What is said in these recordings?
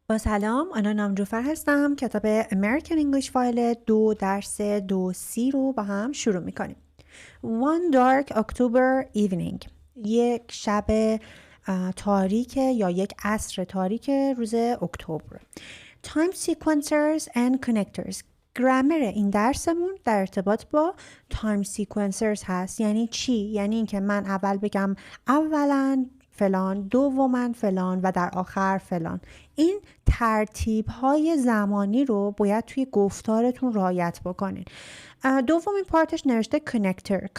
با سلام، آنا نامجوفر هستم. کتاب امریکن انگلیش فایل 2 درس 2C رو با هم شروع میکنیم. One dark October evening، یک شب تاریک یا یک عصر تاریک روز اکتبر. Time sequencers and connectors. گرامر این درسمون در ارتباط با time sequencers هست. یعنی چی؟ یعنی اینکه من اول بگم اولا فلان، دوما فلان و در آخر فلان. این ترتیب های زمانی رو باید توی گفتارتون رعایت بکنین. دومین پارتش نوشته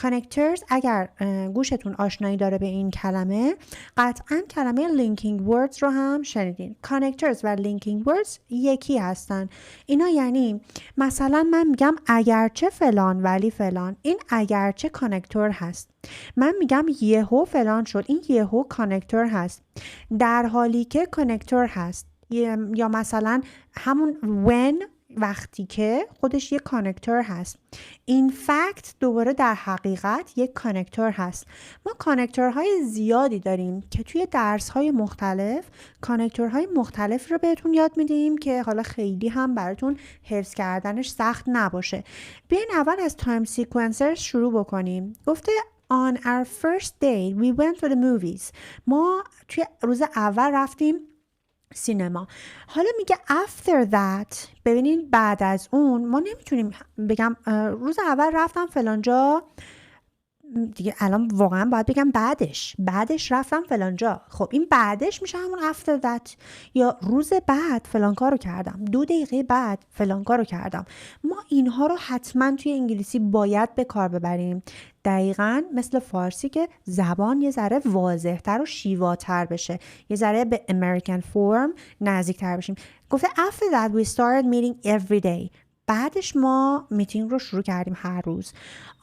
connectors. اگر گوشتون آشنایی داره به این کلمه، قطعا کلمه linking words رو هم شنیدین. connectors و linking words یکی هستن. اینا یعنی مثلا من میگم اگرچه فلان ولی فلان، این اگرچه کانکتور هست. من میگم یهو فلان شد، این یهو کانکتور هست، در حالی که کانکتور هست. یا مثلا همون when، وقتی که خودش یک کانکتور هست. این فکت دوباره در حقیقت یک کانکتور هست. ما کانکتورهای زیادی داریم که توی درسهای مختلف کانکتورهای مختلف رو بهتون یاد میدیم که حالا خیلی هم براتون حفظ کردنش سخت نباشه. بیاین اول از تایم سیکونسر شروع بکنیم. گفته On our first day we went to the movies. ما توی روز اول رفتیم سینما. حالا میگه after that، ببینین بعد از اون ما نمیتونیم بگم روز اول رفتم فلانجا دیگه، الان واقعا باید بگم بعدش رفتم فلانجا. خب این بعدش میشه همون after that. یا روز بعد فلان کارو کردم، 2 دقیقه بعد فلان کارو کردم. ما اینها رو حتما توی انگلیسی باید به کار ببریم. دقیقاً مثل فارسی که زبان یه ذره واضح‌تر و شیواتر بشه، یه ذره به امریکن فرم نزدیک‌تر بشیم. گفته after that we started meeting every day. بعدش ما میتینگ رو شروع کردیم هر روز.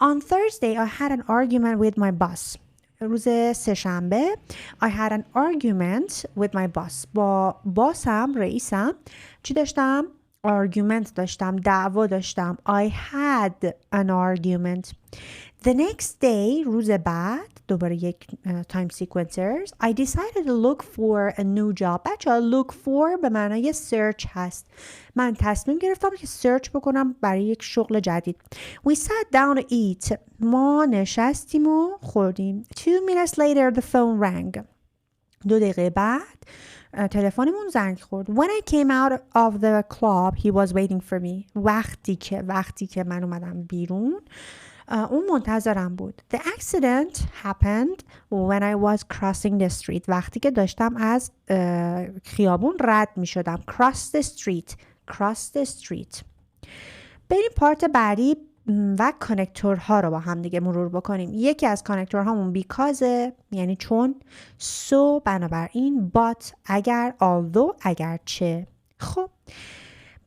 On Thursday I had an argument with my boss. روز سه‌شنبه I had an argument with my boss. با باسم، رئیسم، چی داشتم؟ argument داشتم، دعوا داشتم. I had an argument. The next day، روز بعد، دوباره یک time sequencers. I decided to look for a new job. بچه‌ها look for به معنای search هست. من تصمیم گرفتم که search بکنم برای یک شغل جدید. We sat down to eat. ما نشستیم و خوردیم. 2 minutes later the phone rang. 2 دقیقه بعد تلفنمون زنگ خورد. When I came out of the club he was waiting for me. وقتی که من اومدم بیرون اون منتظرم بود. The accident happened when I was crossing the street. وقتی که داشتم از خیابون رد می شدم. Cross the street. بریم پارت بعدی و کانکتورها رو با هم دیگه مرور بکنیم. یکی از کانکتورهامون because، یعنی چون، so بنابراین، but اگر، although اگرچه. خب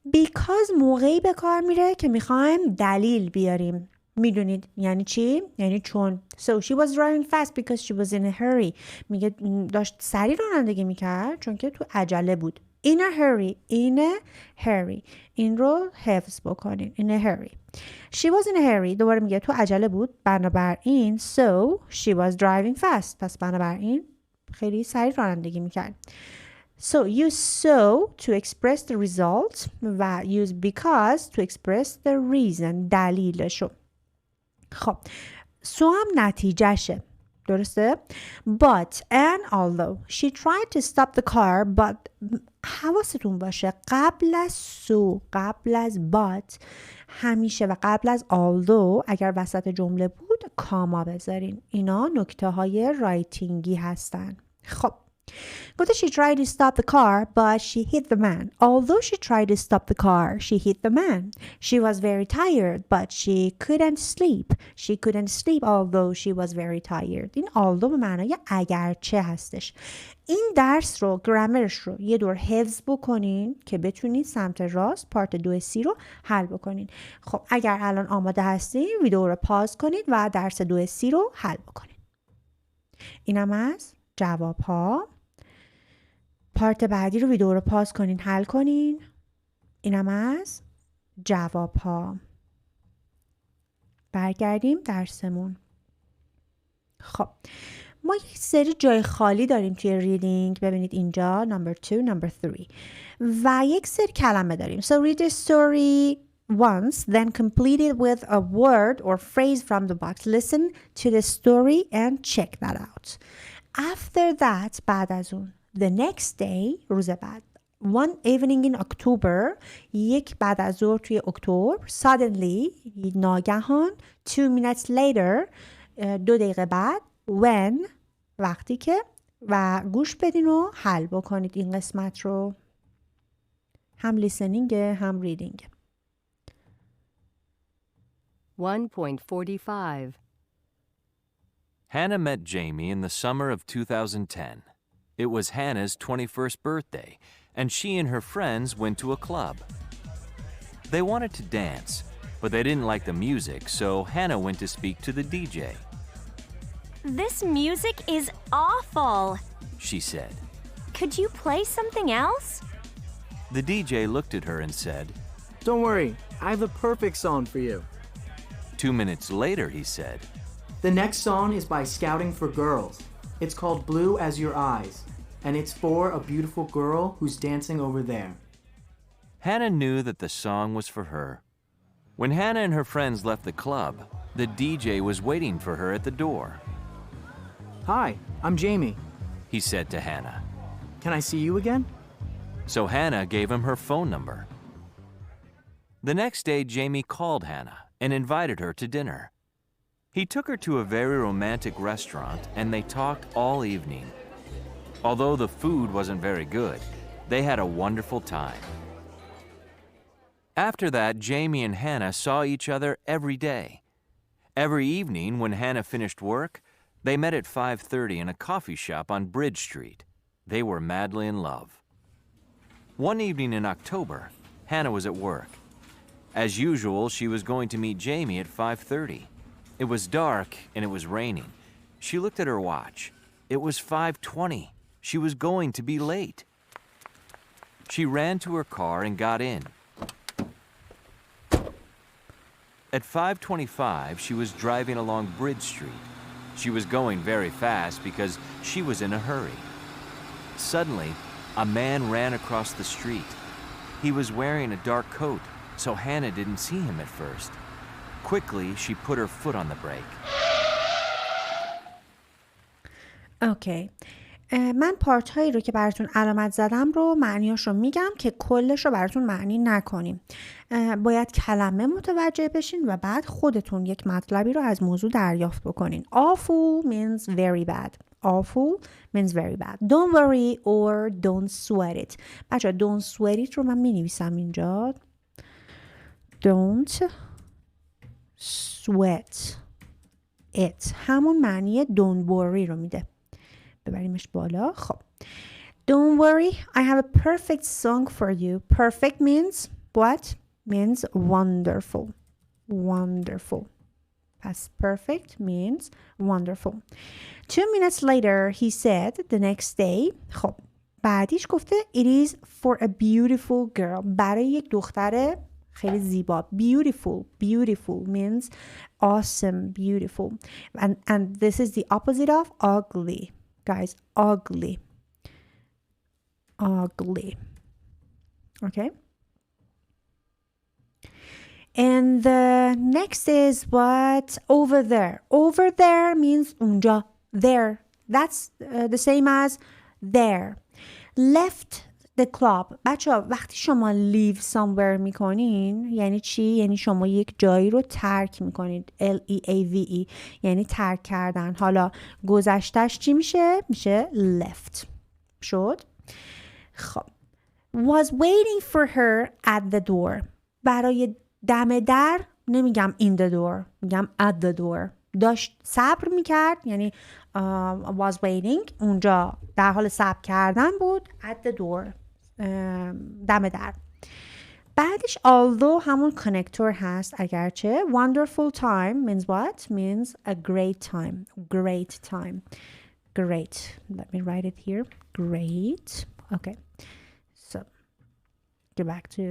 because موقعی به کار میره که میخوایم دلیل بیاریم. میدونید یعنی چی؟ یعنی چون. So she was driving fast because she was in a hurry. میگه داشت سریع رانندگی میکرد چون که تو عجله بود. In a hurry. این رو حفظ بکنین. In a hurry. She was in a hurry. دوباره میگه تو عجله بود، بنابراین so she was driving fast. پس بنابراین خیلی سریع رانندگی میکرد. So use so to express the result و use because to express the reason، دلیلشو. خب so هم نتیجهشه، درسته؟ But and although she tried to stop the car but، حواستون باشه قبل از so، قبل از but همیشه و قبل از although اگر وسط جمله بود کاما بذارین. اینا نکته های رایتینگی هستن. خب گفته she tried to stop the car but she hit the man. Although she tried to stop the car, she hit the man. She was very tired but she couldn't sleep. She couldn't sleep although she was very tired. این although به معنای اگرچه هستش. این درس رو، گرامرش رو یه دور حفظ بکنین که بتونید سمت راست پارت 2C رو حل بکنین. خب اگر الان آماده هستین ویدیو رو پاز کنید و درس 2C رو حل بکنید. اینم از جواب ها. پارت بعدی رو ویدیو رو پاز کنین حل کنین. اینم از جواب ها. برگردیم درسمون. خب ما یک سری جای خالی داریم توی ریدینگ. ببینید اینجا number 2, number 3 و یک سری کلمه داریم. So read the story once, then complete it with a word or phrase from the box. Listen to the story and check that out. After that, بعد از اون, the next day, روز بعد, one evening in October, یک بعد از ظهر توی اکتبر, suddenly, ناگهان, 2 minutes later, 2 دقیقه بعد, when, وقتی که, و گوش بدین و حل بکنید این قسمت رو. هم لیسنینگ هم ریدینگ. 1.45 Hannah met Jamie in the summer of 2010. It was Hannah's 21st birthday, and she and her friends went to a club. They wanted to dance, but they didn't like the music, so Hannah went to speak to the DJ. This music is awful, She said. could you play something else? The DJ looked at her and said, Don't worry, I have the perfect song for you. 2 minutes later, he said, The next song is by Scouting for Girls. It's called Blue as Your Eyes, and it's for a beautiful girl who's dancing over there. Hannah knew that the song was for her. When Hannah and her friends left the club, the DJ was waiting for her at the door. Hi, I'm Jamie. He said to Hannah. Can I see you again? So Hannah gave him her phone number. The next day, Jamie called Hannah and invited her to dinner. He took her to a very romantic restaurant, and they talked all evening. Although the food wasn't very good, they had a wonderful time. After that, Jamie and Hannah saw each other every day. Every evening, when Hannah finished work, they met at 5:30 in a coffee shop on Bridge Street. They were madly in love. One evening in October, Hannah was at work. As usual, she was going to meet Jamie at 5:30. It was dark and it was raining. She looked at her watch. It was 5:20. She was going to be late. She ran to her car and got in. At 5:25, she was driving along Bridge Street. She was going very fast because she was in a hurry. Suddenly, a man ran across the street. He was wearing a dark coat, so Hannah didn't see him at first. Quickly, she put her foot on the brake. اوکی. من پارت هایی رو که براتون علامت زدم رو معنیاش رو میگم که کلش رو براتون معنی نکنیم. باید کلمه متوجه بشین و بعد خودتون یک مطلبی رو از موضوع دریافت بکنین. Awful means very bad. Awful means very bad. Don't worry or don't sweat it. بچه don't sweat it رو من می نویسم اینجا. Don't sweat it. همون معنی don't worry رو میده. ببریمش بالا. خب. Don't worry, I have a perfect song for you. Perfect means what? Means wonderful. Wonderful. Past perfect means wonderful. 2 minutes later, he said, the next day, خب. بعدیش گفته, it is for a beautiful girl. برای یک دختر خیلی زیبا. Beautiful. Beautiful means awesome, beautiful. And this is the opposite of ugly. Guys, ugly. Ugly. Okay? And the next is what? Over there. Over there means اونجا. There. That's the same as there. Left the club. بچه‌ها وقتی شما leave somewhere میکنین یعنی چی؟ یعنی شما یک جایی رو ترک میکنید. L-E-A-V-E یعنی ترک کردن. حالا گذشتش چی میشه؟ میشه left. شد؟ خب. Was waiting for her at the door. برای دم در نمیگم in the door. میگم at the door. داشت صبر میکرد یعنی was waiting اونجا در حال صبر کردن بود at the door دم در. بعدش although همون connector هست اگرچه. Wonderful time means what? Means a great time. Great time. Great. Let me write it here. Great. Okay. So get back to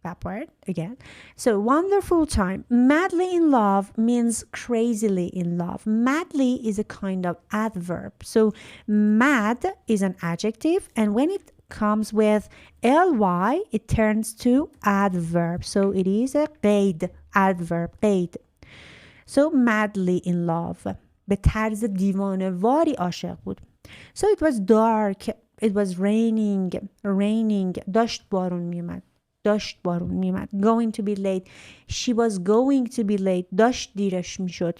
that part again. So wonderful time. Madly in love means crazily in love. Madly is a kind of adverb. So mad is an adjective, and when it comes with ly, it turns to adverb. So it is a قید, adverb, قید. So madly in love. به طرز دیوانه‌واری عاشق بود. So it was dark. It was raining. داشت بارون میومد. Going to be late. She was going to be late. داشت دیرش میشد.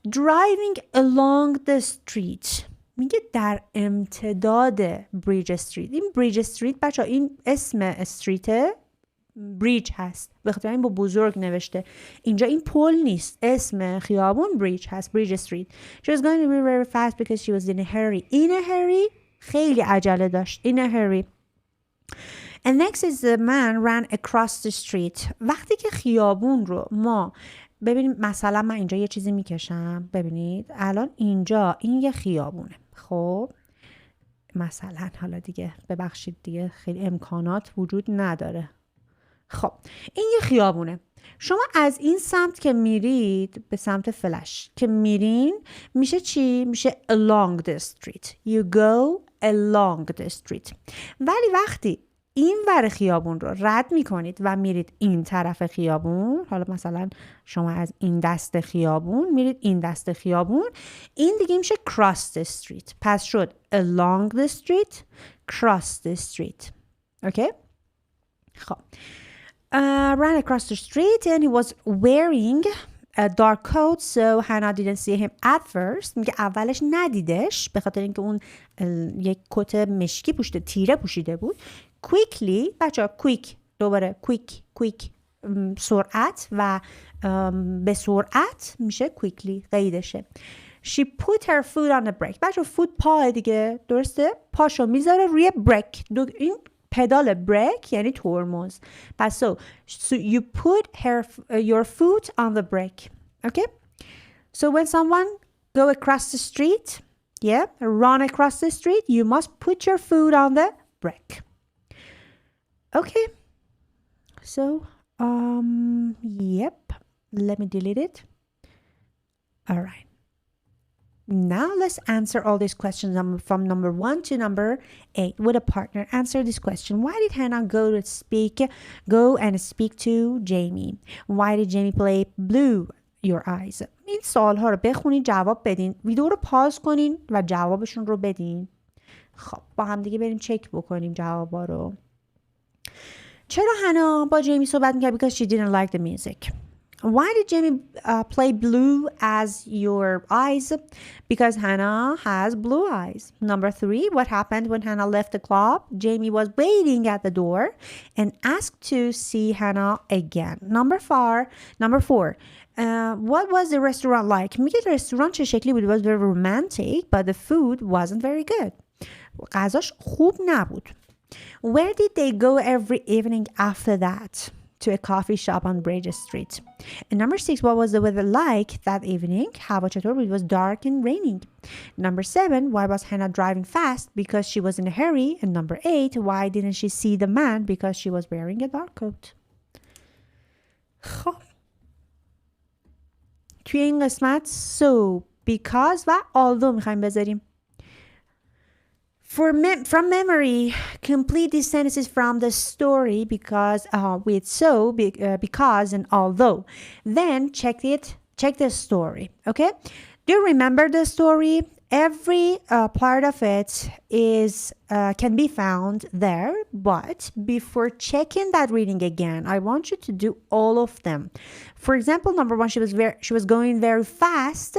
Driving along the street. میگه در امتداد بریج استریت. این بریج استریت بچه ها این اسم استریت بریج هست. به خاطر این با بزرگ نوشته. اینجا این پل نیست. اسم خیابون بریج هست. بریج استریت. She was going to be very fast because she was in a hurry. In a hurry خیلی عجله داشت. In a hurry. And next is the man ran across the street. وقتی که خیابون رو ما ببینیم، مثلا من اینجا یه چیزی میکشم، ببینید الان اینجا این یه خیابونه. خب مثلا حالا دیگه ببخشید دیگه خیلی امکانات وجود نداره. خب این یه خیابونه. شما از این سمت که میرید به سمت فلش که میرین میشه چی؟ میشه along the street. You go along the street. ولی وقتی این ور خیابون رو رد میکنید و میرید این طرف خیابون، حالا مثلا شما از این دست خیابون میرید این دست خیابون، این دیگه میشه cross the street. پس شد along the street, cross the street. اوکی؟ خب ran across the street and he was wearing a dark coat, so Hannah didn't see him at first. میگه اولش ندیدش به خاطر اینکه اون یک کت مشکی پوشیده، تیره پوشیده بود. quickly بچه quick دوباره quick سرعت و به سرعت میشه quickly قیدشه. She put her foot on the brake. بچه foot پا دیگه، درسته؟ پاشو میذاره روی brake. این پدال brake یعنی ترمز. پس so you put your foot on the brake. Okay? So when someone go across the street, run across the street, you must put your foot on the brake. Okay, so, let me delete it. All right. Now let's answer all these questions from number 1 to number 8 with a partner. Answer this question. Why did Hannah go and speak to Jamie? Why did Jamie play Blue Your Eyes? این سوال ها رو بخونید، جواب بدین. ویدیو رو پاز کنین و جوابشون رو بدین. خب با هم دیگه بریم چک بکنیم جوابا رو. چرا هانا با جیمی صحبت میکرد؟ Because she didn't like the music. Why did Jamie play blue as your eyes? Because Hannah has blue eyes. Number 3, what happened when Hannah left the club? Jamie was waiting at the door and asked to see Hannah again. Number 4, what was the restaurant like? میگه رستوران چه شکلی بود؟ It was very romantic, but the food wasn't very good. غذاش خوب نبود. Where did they go every evening after that? To a coffee shop on Bridge Street. And number 6, what was the weather like that evening? هوا چطور بود? It was dark and raining. Number 7, why was Hannah driving fast? Because she was in a hurry. And number 8, why didn't she see the man? Because she was wearing a dark coat. خب توی این قسمت so, because و although میخوایم بذاریم. From memory, complete these sentences from the story because with so, because, and although. Then check the story. Okay? Do you remember the story? Every part of it can be found there. But before checking that reading again, I want you to do all of them. For example, number 1, she was going very fast.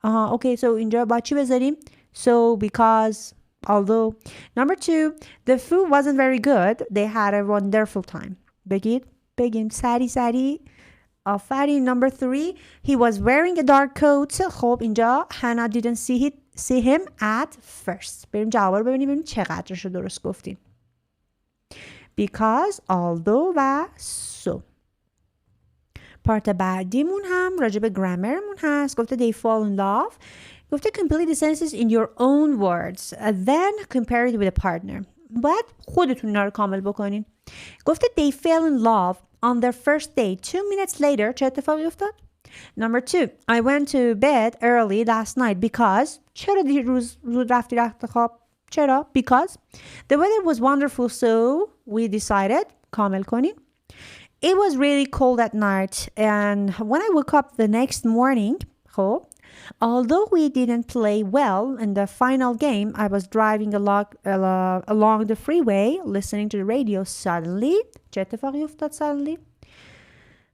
Okay, so اینجا با چی بذاریم? So, because. Although. Number 2, the food wasn't very good. They had a wonderful time. بگیم سری آفرین. Number 3, he was wearing a dark coat. خب اینجا Hannah didn't see him at first. بریم جواب رو ببینیم چقدرش رو درست گفتیم. Because, although و so. پارت بعدیمون هم راجع به گرامرمون هست. گفته they fall in love. گفته complete the sentences in your own words. Then compare it with a partner. باید خودتون اینا رو کامل بکنین. گفته they fell in love on their first date 2 minutes later. چه اتفاقی افتاد؟ Number 2 I went to bed early last night because چرا دیروز زود رفتی رخت خواب؟ چرا؟ Because the weather was wonderful so we decided کامل کنیم. It was really cold at night and when I woke up the next morning خب although we didn't play well in the final game I was driving along the freeway listening to the radio suddenly چه اتفاقی افتاد suddenly؟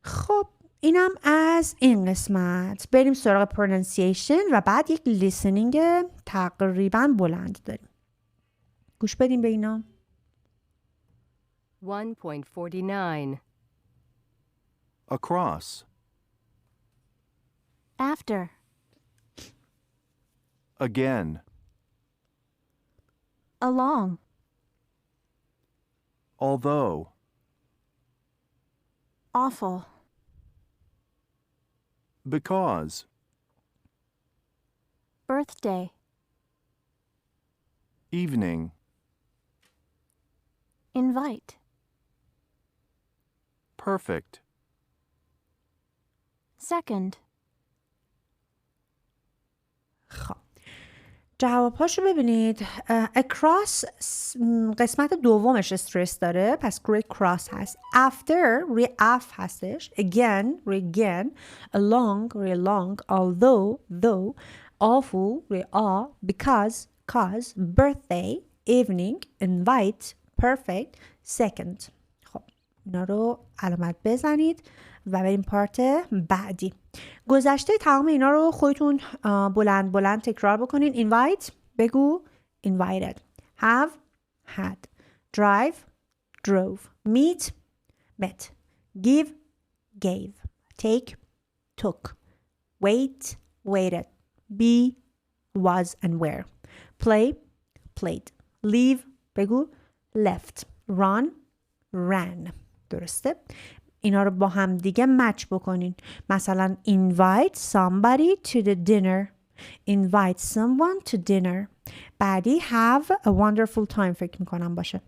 خب اینم از این قسمت. بریم سراغ pronunciation و بعد یک listening تقریبا بلند داریم. گوش بدیم به اینا. 1.49 Across. After. Again. Along. Although. Awful. Because. Birthday. Evening. Invite. Perfect. Second. خب جوابهاشو ببینید. across قسمت دومش استرس داره پس روی cross هست. after روی اف هستش. again روی again. along روی long. although though. awful روی آ. because cause. birthday evening. invite perfect. second. خب اینا رو علامت بزنید و بریم پارت بعدی. گذشته تمام اینا رو خودتون بلند بلند تکرار بکنین. invite بگو invited. have had. drive drove. meet met. give gave. take took. wait waited. be was and were. play played. leave بگو left. run ran. درسته؟ اینا رو با هم دیگه مچ بکنین. مثلا invite somebody to the dinner. invite someone to dinner. بعدی have a wonderful time فکر میکنم باشه.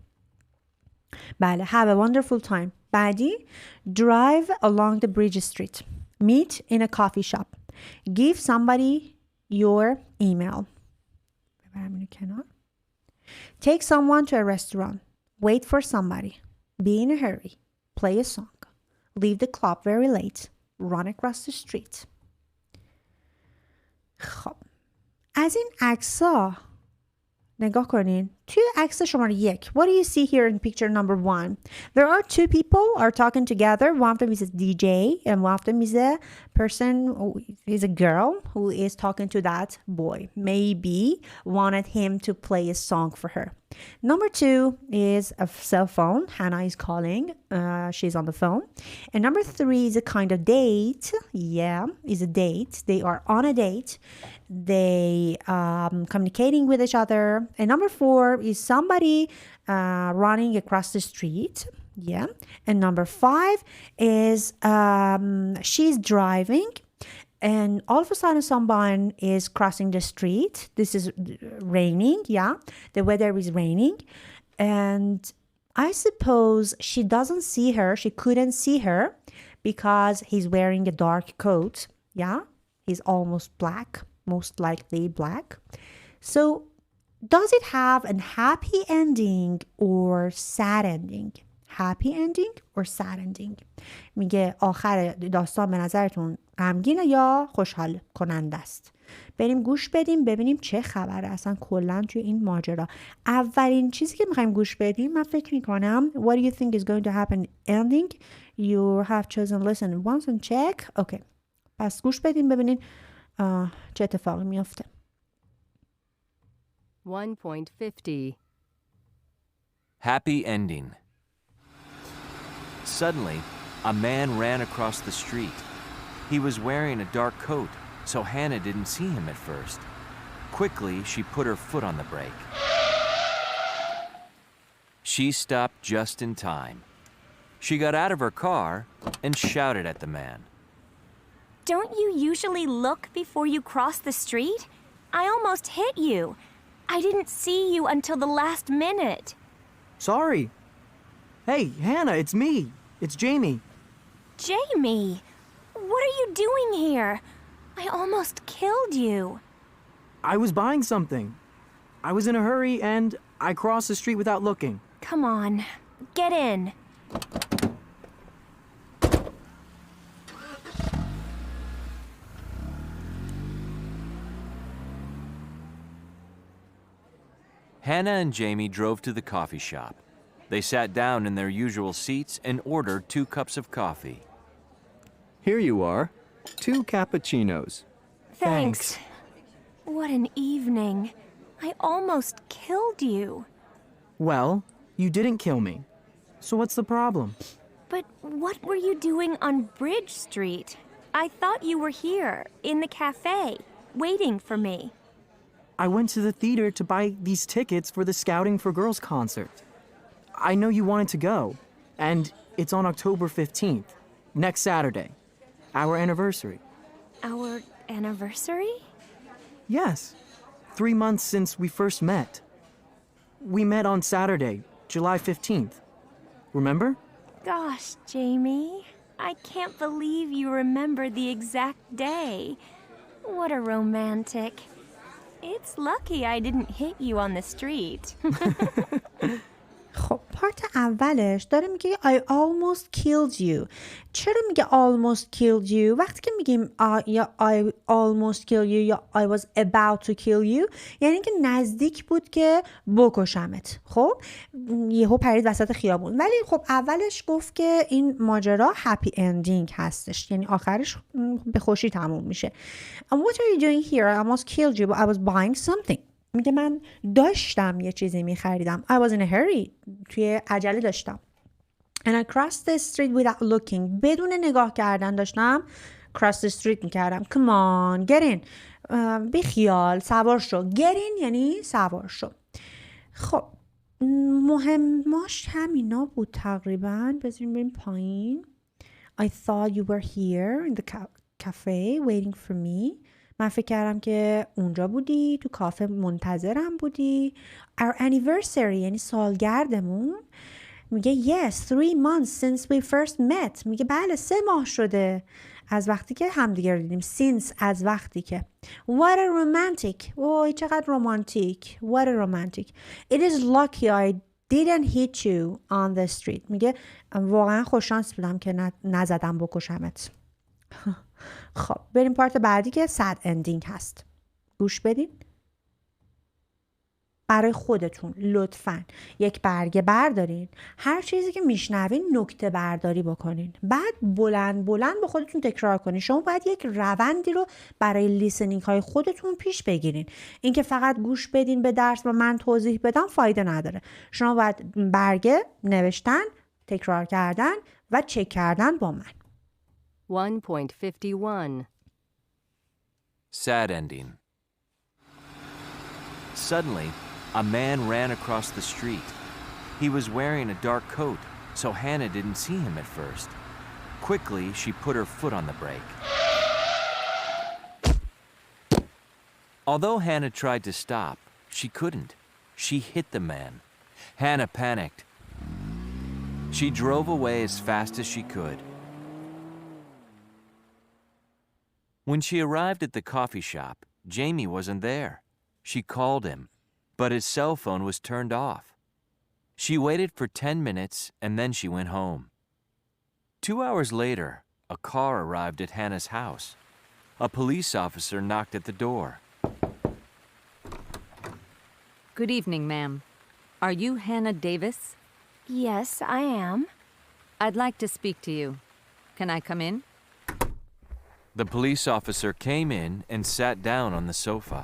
بله have a wonderful time. بعدی drive along the bridge street. meet in a coffee shop. give somebody your email. ببرم اینو کنار. take someone to a restaurant. wait for somebody. be in a hurry. play a song. leave the club very late. run across the street. خب از این عکس‌ها نگاه کنین. توی عکس شماره 1 what do you see here in picture number 1? There are two people are talking together. One of them is a DJ and one of them is a person who is a girl who is talking to that boy. Maybe wanted him to play a song for her. Number 2 is a cell phone. Hannah is calling. She's on the phone. And number 3 is a kind of date. Yeah, is a date. They are on a date. They communicating with each other. And number 4 is somebody running across the street. Yeah. And number 5 is she's driving. And all of a sudden someone is crossing the street. This is raining. Yeah. The weather is raining. And I suppose she doesn't see her. She couldn't see her because he's wearing a dark coat. Yeah. He's almost black. Most likely black. So does it have a happy ending or sad ending? Happy ending or sad ending? میگه آخر داستان به نظرتون غمگینه یا خوشحال کننده است؟ بریم گوش بدیم ببینیم چه خبره اصلا کلا توی این ماجرا. اولین چیزی که میخوایم گوش بدیم من فکر میکنم what do you think is going to happen ending? You have chosen listen once and check. Okay. پس گوش بدیم ببینین چه اتفاقی میافته. 1.50 Happy ending. Suddenly, a man ran across the street. He was wearing a dark coat, so Hannah didn't see him at first. Quickly, she put her foot on the brake. She stopped just in time. She got out of her car and shouted at the man. Don't you usually look before you cross the street? I almost hit you. I didn't see you until the last minute. Sorry. Hey, Hannah, it's me. It's Jamie. Jamie, what are you doing here? I almost killed you. I was buying something. I was in a hurry and I crossed the street without looking. Come on, get in. Hannah and Jamie drove to the coffee shop. They sat down in their usual seats and ordered 2 cups of coffee. Here you are. 2 cappuccinos. Thanks. What an evening. I almost killed you. Well, you didn't kill me. So what's the problem? But what were you doing on Bridge Street? I thought you were here, in the cafe, waiting for me. I went to the theater to buy these tickets for the Scouting for Girls concert. I know you wanted to go, and it's on October 15th, next Saturday, our anniversary. Our anniversary? Yes, 3 months since we first met. We met on Saturday, July 15th. Remember? Gosh, Jamie, I can't believe you remember the exact day. What a romantic. It's lucky I didn't hit you on the street. خب پارت اولش داره میگه I almost killed you. چرا میگه almost killed you؟ وقتی که میگیم یا I almost killed you یا I was about to kill you یعنی که نزدیک بود که بکشمت. خب یهو پرید وسط خیابون. ولی خب اولش گفت که این ماجرا happy ending هستش، یعنی آخرش به خوشی تموم میشه. What are you doing here? I almost killed you but I was buying something. میگه من داشتم یه چیزی میخریدم. I was in a hurry. توی عجله داشتم. And I crossed the street without looking. بدون نگاه کردن داشتم cross the street میکردم. Come on, get in. بیخیال، سوار شو. Get in یعنی سوار شو. خب مهماش همینا بود تقریبا. بذاریم بریم پایین. I thought you were here in the cafe waiting for me. من فکر کردم که اونجا بودی، تو کافه منتظرم بودی. Our anniversary یعنی سالگردمون. میگه yes, 3 months since we first met. میگه بله 3 ماه شده از وقتی که همدیگه رو دیدیم. Since از وقتی که. What a romantic. وای چقدر رومانتیک. What a romantic. It is lucky I didn't hit you on the street. میگه واقعا خوششانس بودم که نزدم بکشمت. خب بریم پارت بعدی که sad ending هست. گوش بدین. برای خودتون لطفاً یک برگه بردارین. هر چیزی که میشنوین نکته برداری بکنین. بعد بلند بلند به خودتون تکرار کنین. شما باید یک روندی رو برای لیسنینگ های خودتون پیش بگیرین. اینکه فقط گوش بدین به درس و من توضیح بدم فایده نداره. شما باید برگه نوشتن، تکرار کردن و چک کردن با من. 1.51 Sad ending. Suddenly, a man ran across the street. He was wearing a dark coat, so Hannah didn't see him at first. Quickly, she put her foot on the brake. Although Hannah tried to stop, she couldn't. She hit the man. Hannah panicked. She drove away as fast as she could. When she arrived at the coffee shop, Jamie wasn't there. She called him, but his cell phone was turned off. She waited for 10 minutes and then she went home. 2 hours later, a car arrived at Hannah's house. A police officer knocked at the door. Good evening, ma'am. Are you Hannah Davis? Yes, I am. I'd like to speak to you. Can I come in? The police officer came in and sat down on the sofa.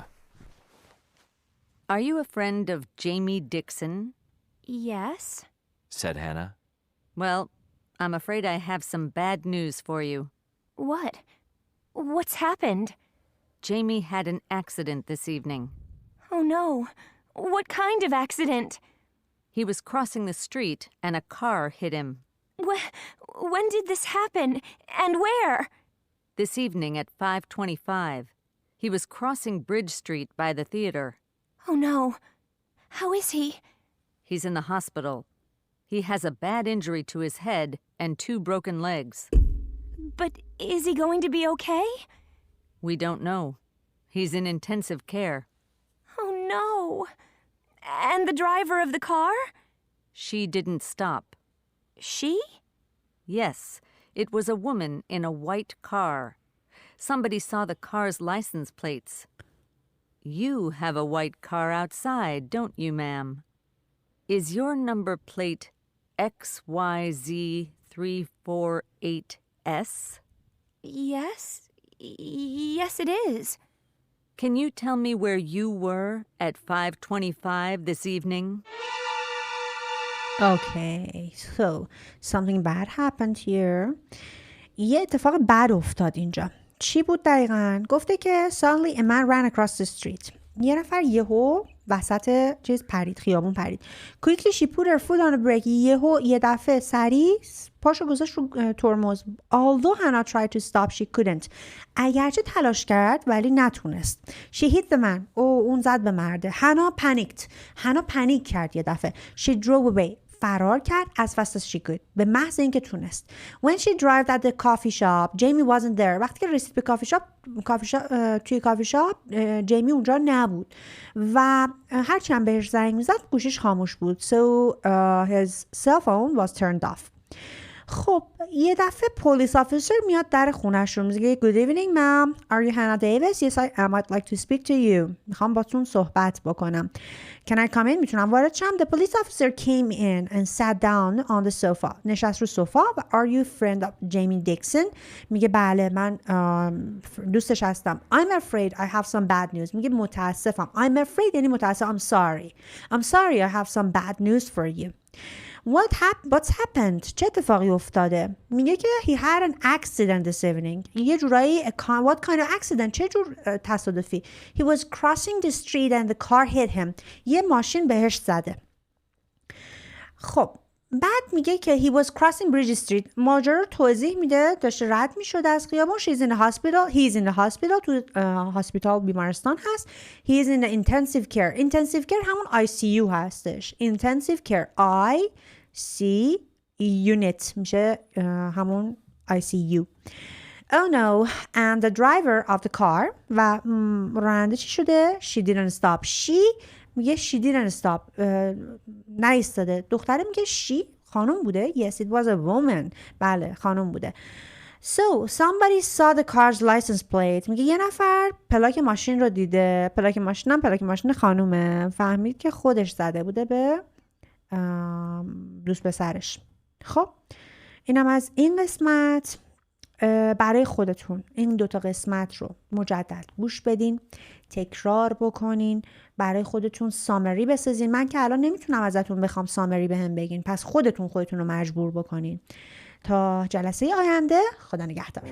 Are you a friend of Jamie Dixon? Yes. Said Hannah. Well, I'm afraid I have some bad news for you. What? What's happened? Jamie had an accident this evening. Oh no. What kind of accident? He was crossing the street and a car hit him. When did this happen? And where? This evening at 5:25. He was crossing Bridge Street by the theater. Oh no. How is he? He's in the hospital. He has a bad injury to his head and 2 broken legs. But is he going to be okay? We don't know. He's in intensive care. Oh, no. And the driver of the car? She didn't stop. She? Yes, it was a woman in a white car. Somebody saw the car's license plates. You have a white car outside, don't you, ma'am? Is your number plate XYZ348S? Yes. Yes, it is. Can you tell me where you were at 5:25 this evening? Okay, so something bad happened here. یه اتفاق بد افتاد اینجا. چی بود دقیقاً؟ گفته که suddenly a man ran across the street. یه نفر یهو وسط چیز پرید، خیابون پرید. Quickly she put her foot on the brake. یه دفعه سریع پاشو گذاشت رو ترمز. Although Hannah tried to stop, she couldn't. اگرچه تلاش کرد ولی نتونست. She hit the man. اون زد به مرده. Hannah panicked. Hannah پنیک کرد یه دفعه. She drove away. فرار کرد as fast as she could. به محض اینکه تونست. When she arrived at the coffee shop, Jamie wasn't there. وقتی که رسید به توی کافی شاپ جیمی اونجا نبود و هرچی هم بهش زنگ میزد گوشیش خاموش بود. So his cell phone was turned off. خب یه دفعه پلیس آفیسر میاد در خونش رو میگه Good evening ma'am. Are you Hannah Davis? Yes I am. I'd like to speak to you. میخوام باتون صحبت بکنم. Can I come in? میتونم وارد شم. The police officer came in and sat down on the sofa. نشست رو صوفا و Are you friend of Jamie Dixon? میگه بله من دوستش هستم. I'm afraid I have some bad news. میگه متاسفم. I'm afraid یعنی متاسفم. I'm sorry. I'm sorry I have some bad news for you. What's happened? چه اتفاقی افتاده؟ میگه که he had an accident this evening. یه جورایی what kind of accident؟ چه جور تصادفی؟ He was crossing the street and the car hit him. یه ماشین بهش زده. خب بعد میگه که he was crossing Bridge Street. ماجرا رو توضیح میده. داشته رد میشد از خیابون. He's in the hospital. تو هاسپیتال بیمارستان هست. He is in the intensive care. Intensive care همون ICU هستش. Intensive care IC unit میشه همون ICU. Oh no. And the driver of the car و راننده چی شده؟ She didn't stop. میگه she didn't stop. نایستاده. دختره میگه she خانم بوده. Yes, it was a woman. بله خانم بوده. So somebody saw the car's license plate. میگه یه نفر پلاک ماشین رو دیده. پلاک ماشین خانومه. فهمید که خودش زده بوده به دوست پسرش. خب اینم از این قسمت. برای خودتون این دوتا قسمت رو مجدد گوش بدین، تکرار بکنین، برای خودتون سامری بسازین. من که الان نمیتونم ازتون بخوام سامری بهم بگین، پس خودتون رو مجبور بکنین. تا جلسه آینده، خدا نگهدار.